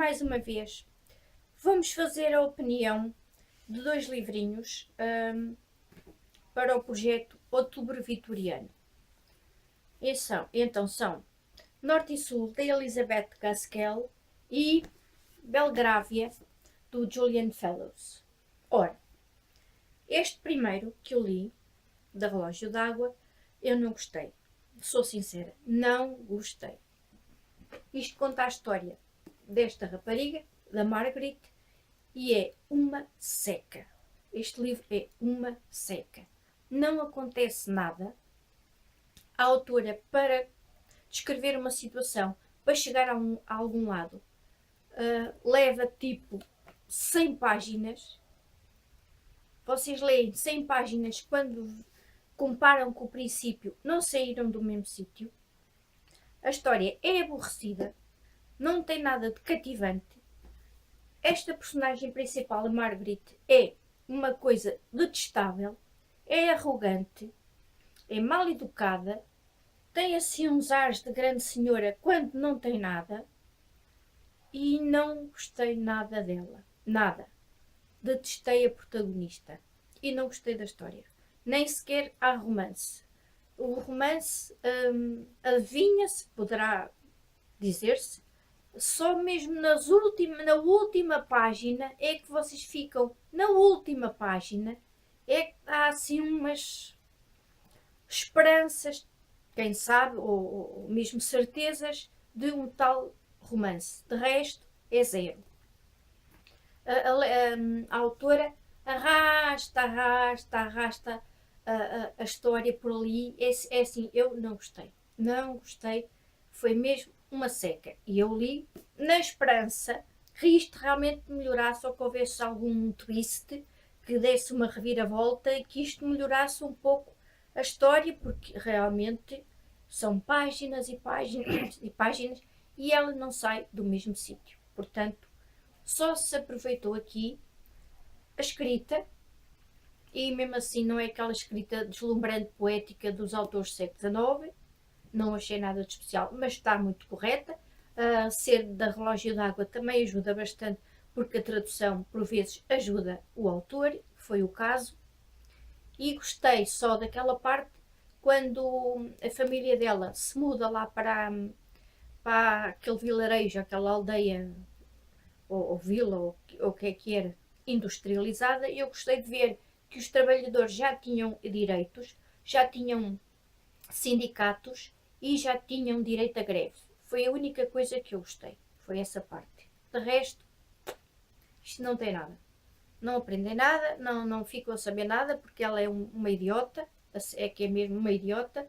mais uma vez, vamos fazer a opinião de dois livrinhos para o projeto Outubro Vitoriano. Então são Norte e Sul, da Elizabeth Gaskell, e Belgrávia, do Julian Fellows. Ora, este primeiro que eu li, da Relógio d'Água, eu não gostei. Sou sincera, não gostei. Isto conta a história desta rapariga, da Margaret, e é uma seca. Este livro é uma seca. Não acontece nada. A autora, para descrever uma situação, para chegar a algum lado, leva tipo 100 páginas. Vocês leem 100 páginas quando comparam com o princípio, não saíram do mesmo sítio. A história é aborrecida, não tem nada de cativante. Esta personagem principal, a Margaret, é uma coisa detestável, é arrogante, é mal educada, tem assim uns ares de grande senhora quando não tem nada, e não gostei nada dela. Nada. Detestei a protagonista e não gostei da história. Nem sequer há romance. O romance adivinha-se, poderá dizer-se, só mesmo na última página é que vocês ficam, na última página, é que há assim umas esperanças, quem sabe, ou mesmo certezas, de um tal romance. De resto, é zero. A autora arrasta a história por ali. É assim, eu não gostei. Não gostei. Foi mesmo uma seca. E eu li na esperança que isto realmente melhorasse, ou que houvesse algum twist que desse uma reviravolta e que isto melhorasse um pouco a história, porque realmente são páginas e páginas e páginas e ela não sai do mesmo sítio. Portanto, só se aproveitou aqui a escrita, e mesmo assim não é aquela escrita deslumbrante poética dos autores do século XIX, não achei nada de especial, mas está muito correta. Ser da Relógio d'Água também ajuda bastante, porque a tradução por vezes ajuda o autor, foi o caso. E gostei só daquela parte quando a família dela se muda lá para aquele vilarejo, aquela aldeia ou vila, ou o que era, industrializada. E eu gostei de ver que os trabalhadores já tinham direitos, já tinham sindicatos e já tinham direito a greve. Foi a única coisa que eu gostei, foi essa parte. De resto, isto não tem nada. Não aprendem nada, não ficam a saber nada, porque ela é uma idiota, é que é mesmo uma idiota,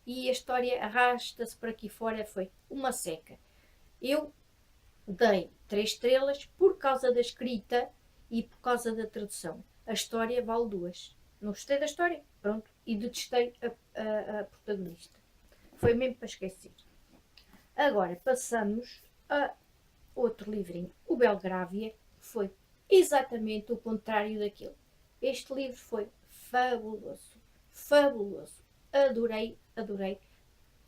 e a história arrasta-se por aqui fora, foi uma seca. Eu dei 3 estrelas por causa da escrita e por causa da tradução. A história vale 2. Não gostei da história, pronto, e detestei a protagonista. Foi mesmo para esquecer. Agora passamos a outro livrinho, o Belgrávia, que foi exatamente o contrário daquilo. Este livro foi fabuloso, fabuloso. Adorei, adorei.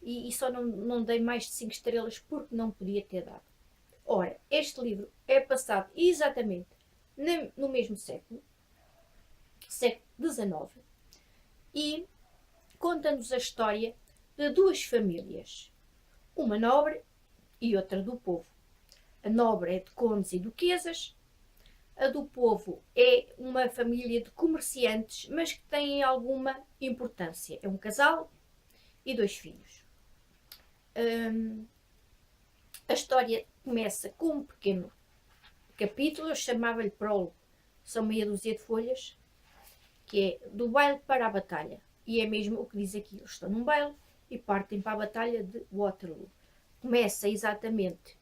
E só não dei mais de 5 estrelas porque não podia ter dado. Ora, este livro é passado exatamente no mesmo século XIX, e conta-nos a história de 2 famílias, uma nobre e outra do povo. A nobre é de condes e duquesas, a do povo é uma família de comerciantes, mas que têm alguma importância. É um casal e 2 filhos. A história começa com um pequeno capítulo, eu chamava-lhe prólogo, são meia dúzia de folhas, que é do baile para a batalha. E é mesmo o que diz aqui, eles estão num baile e partem para a batalha de Waterloo. Começa exatamente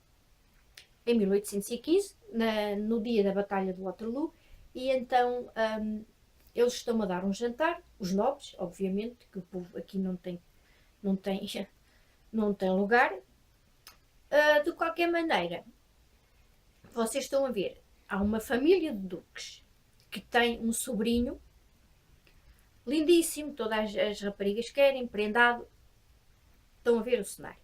em 1815, no dia da batalha de Waterloo, e então eles estão a dar um jantar, os nobres, obviamente, que o povo aqui não tem lugar. De qualquer maneira, vocês estão a ver, há uma família de duques que tem um sobrinho lindíssimo, todas as raparigas querem, prendado. Estão a ver o cenário.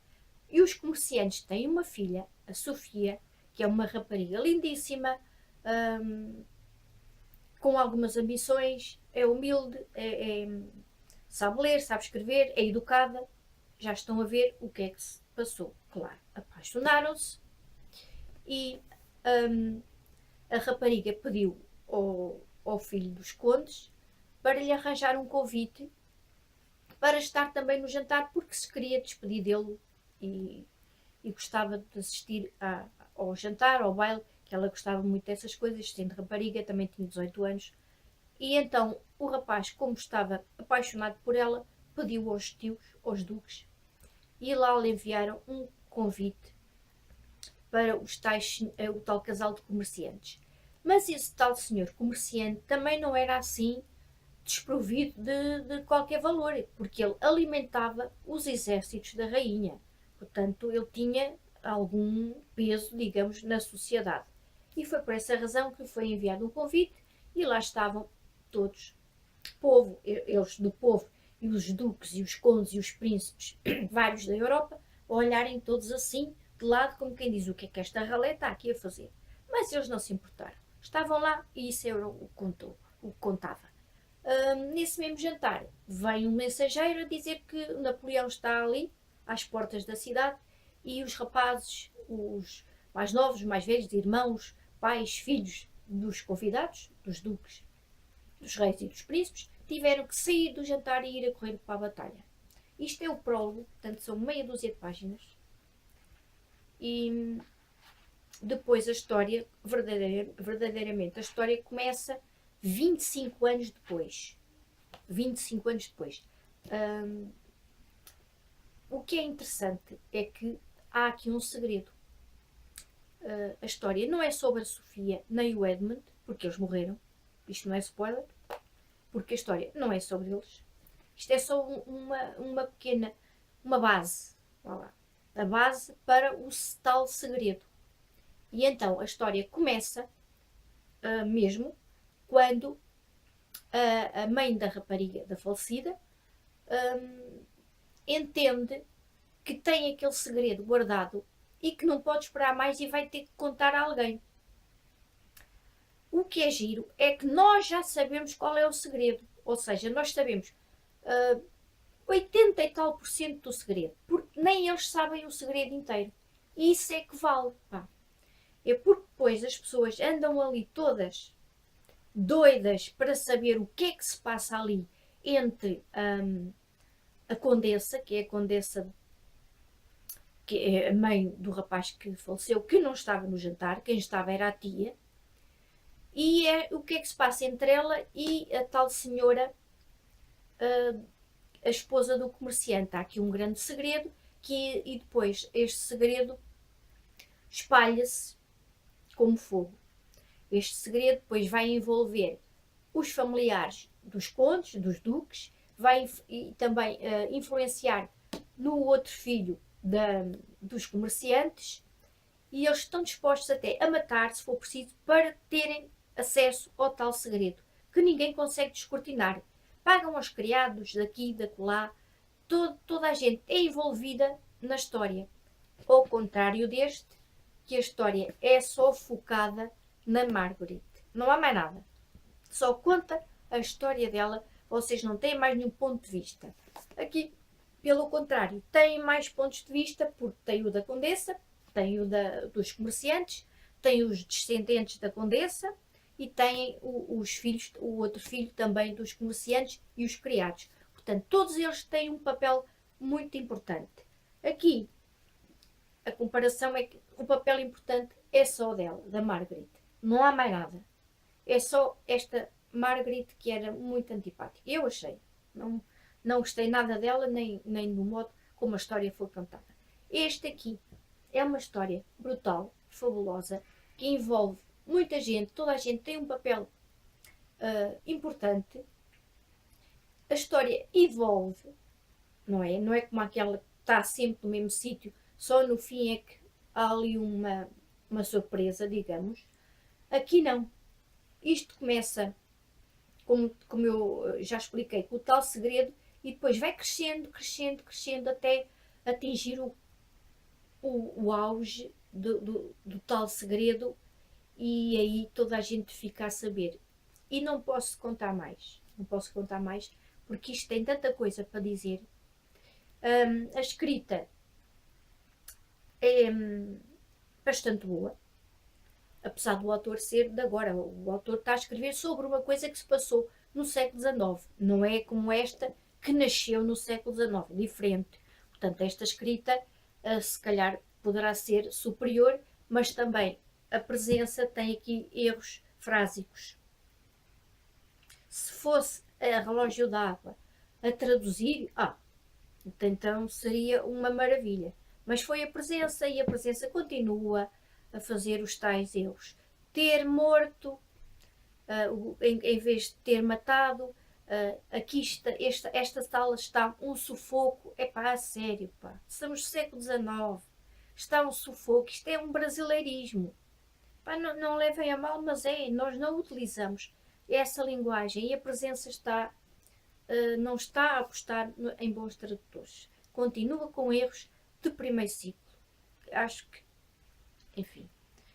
E os comerciantes têm uma filha, a Sofia, que é uma rapariga lindíssima, com algumas ambições, é humilde, sabe ler, sabe escrever, é educada. Já estão a ver o que é que se passou. Claro, apaixonaram-se e a rapariga pediu ao filho dos condes para lhe arranjar um convite para estar também no jantar, porque se queria despedir dele e gostava de assistir ao jantar, ao baile, que ela gostava muito dessas coisas, sendo rapariga, também tinha 18 anos. E então o rapaz, como estava apaixonado por ela, pediu aos tios, aos duques, e lá lhe enviaram um convite para o tal casal de comerciantes. Mas esse tal senhor comerciante também não era assim desprovido de qualquer valor, porque ele alimentava os exércitos da rainha. Portanto, ele tinha algum peso, digamos, na sociedade. E foi por essa razão que foi enviado um convite e lá estavam todos, povo, eles do povo, e os duques e os condes e os príncipes, vários da Europa, a olharem todos assim, de lado, como quem diz: o que é que esta ralé está aqui a fazer? Mas eles não se importaram. Estavam lá e isso era o que contava. Nesse mesmo jantar, vem um mensageiro a dizer que Napoleão está ali, às portas da cidade, e os rapazes, os mais novos, mais velhos, irmãos, pais, filhos dos convidados, dos duques, dos reis e dos príncipes, tiveram que sair do jantar e ir a correr para a batalha. Isto é o prólogo, portanto são meia dúzia de páginas. E depois a história, verdadeiramente, a história começa 25 anos depois. 25 anos depois. O que é interessante é que há aqui um segredo. A história não é sobre a Sofia nem o Edmund, porque eles morreram. Isto não é spoiler, porque a história não é sobre eles. Isto é só uma pequena, uma base. A base para o tal segredo. E então a história começa mesmo quando a mãe da rapariga, da falecida, entende que tem aquele segredo guardado e que não pode esperar mais e vai ter que contar a alguém. O que é giro é que nós já sabemos qual é o segredo. Ou seja, nós sabemos 80 e tal por cento do segredo, porque nem eles sabem o segredo inteiro. E isso é que vale. Pá. É porque depois as pessoas andam ali todas doidas para saber o que é que se passa ali entre a condessa, que é a condessa, que é a mãe do rapaz que faleceu, que não estava no jantar, quem estava era a tia, e é o que é que se passa entre ela e a tal senhora, a esposa do comerciante. Há aqui um grande segredo, e depois este segredo espalha-se como fogo. Este segredo depois vai envolver os familiares dos condes, dos duques, vai também influenciar no outro filho dos comerciantes, e eles estão dispostos até a matar, se for preciso, para terem acesso ao tal segredo, que ninguém consegue descortinar. Pagam aos criados daqui e dacolá, toda a gente é envolvida na história. Ao contrário deste, que a história é só focada na Margaret. Não há mais nada. Só conta a história dela, vocês não têm mais nenhum ponto de vista. Aqui, pelo contrário, têm mais pontos de vista, porque tem o da condessa, tem o dos comerciantes, tem os descendentes da condessa e tem os filhos, o outro filho também dos comerciantes e os criados. Portanto, todos eles têm um papel muito importante. Aqui, a comparação é que o papel importante é só dela, da Margaret. Não há mais nada. É só esta Margaret que era muito antipática. Eu achei. Não gostei nada dela, nem do modo como a história foi contada. Este aqui é uma história brutal, fabulosa, que envolve muita gente. Toda a gente tem um papel importante. A história evolve, não é? Não é como aquela que está sempre no mesmo sítio. Só no fim é que há ali uma surpresa, digamos. Aqui não. Isto começa, como eu já expliquei, com o tal segredo, e depois vai crescendo, crescendo, crescendo, até atingir o auge do tal segredo, e aí toda a gente fica a saber. E não posso contar mais, não posso contar mais, porque isto tem tanta coisa para dizer. A escrita é bastante boa, apesar do autor ser de agora. O autor está a escrever sobre uma coisa que se passou no século XIX, não é como esta que nasceu no século XIX, diferente. Portanto, esta escrita se calhar poderá ser superior, mas também a presença tem aqui erros frásicos. Se fosse a Relógio d'Água a traduzir, então seria uma maravilha. Mas foi a presença, e a presença continua a fazer os tais erros. Ter morto, em vez de ter matado, aqui esta sala está um sufoco. A sério, pá. Estamos no século XIX. Está um sufoco. Isto é um brasileirismo. Pá, não levem a mal, mas nós não utilizamos essa linguagem, e a presença não está a apostar em bons tradutores. Continua com erros de primeiro ciclo. Acho que, enfim,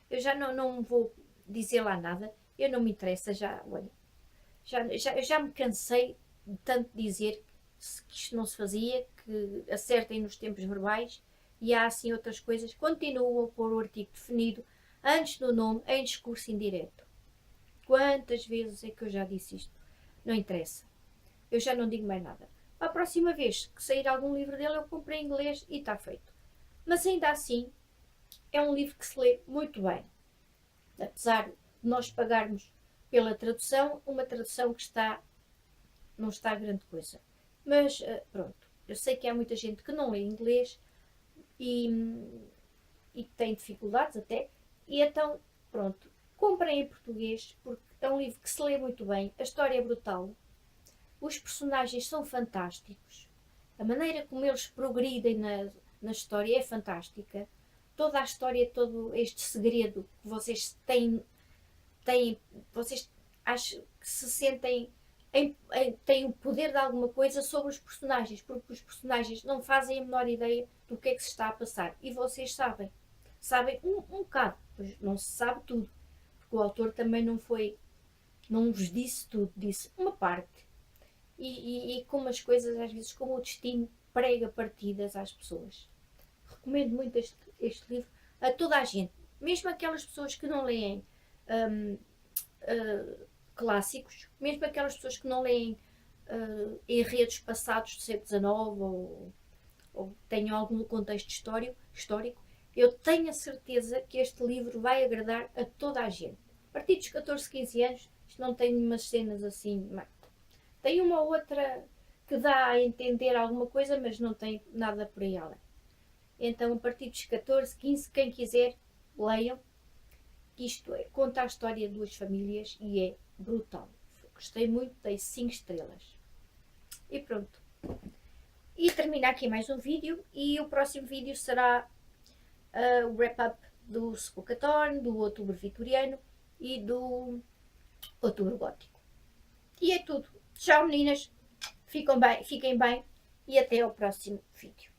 eu já não vou dizer lá nada, eu não me interessa, olha, já me cansei de tanto dizer que isto não se fazia, que acertem nos tempos verbais, e há assim outras coisas. Continuam a pôr o artigo definido antes do nome em discurso indireto. Quantas vezes é que eu já disse isto? Não interessa. Eu já não digo mais nada. A próxima vez que sair algum livro dele, eu compro em inglês e está feito. Mas ainda assim, é um livro que se lê muito bem. Apesar de nós pagarmos pela tradução, uma tradução que não está grande coisa. Mas pronto, eu sei que há muita gente que não lê inglês e que tem dificuldades até, e então, pronto, comprem em português, porque é um livro que se lê muito bem, a história é brutal, os personagens são fantásticos, a maneira como eles progridem na história é fantástica, toda a história, todo este segredo que vocês têm vocês acham que se sentem têm o poder de alguma coisa sobre os personagens, porque os personagens não fazem a menor ideia do que é que se está a passar, e vocês sabem um bocado, pois não se sabe tudo, porque o autor também não vos disse tudo, disse uma parte, e como as coisas às vezes, como o destino prega partidas às pessoas. Recomendo muito este livro a toda a gente, mesmo aquelas pessoas que não leem clássicos, mesmo aquelas pessoas que não leem enredos passados do século XIX ou tenham algum contexto histórico, eu tenho a certeza que este livro vai agradar a toda a gente. A partir dos 14, 15 anos, isto não tem umas cenas assim, tem uma outra que dá a entender alguma coisa, mas não tem nada por aí além. Então, a partir dos 14, 15, quem quiser, leiam. Isto conta a história de duas famílias e é brutal. Gostei muito, dei 5 estrelas. E pronto. E termina aqui mais um vídeo, e o próximo vídeo será o wrap-up do Spokathon, do Outubro Vitoriano e do Outubro Gótico. E é tudo. Tchau, meninas. Fiquem bem e até ao próximo vídeo.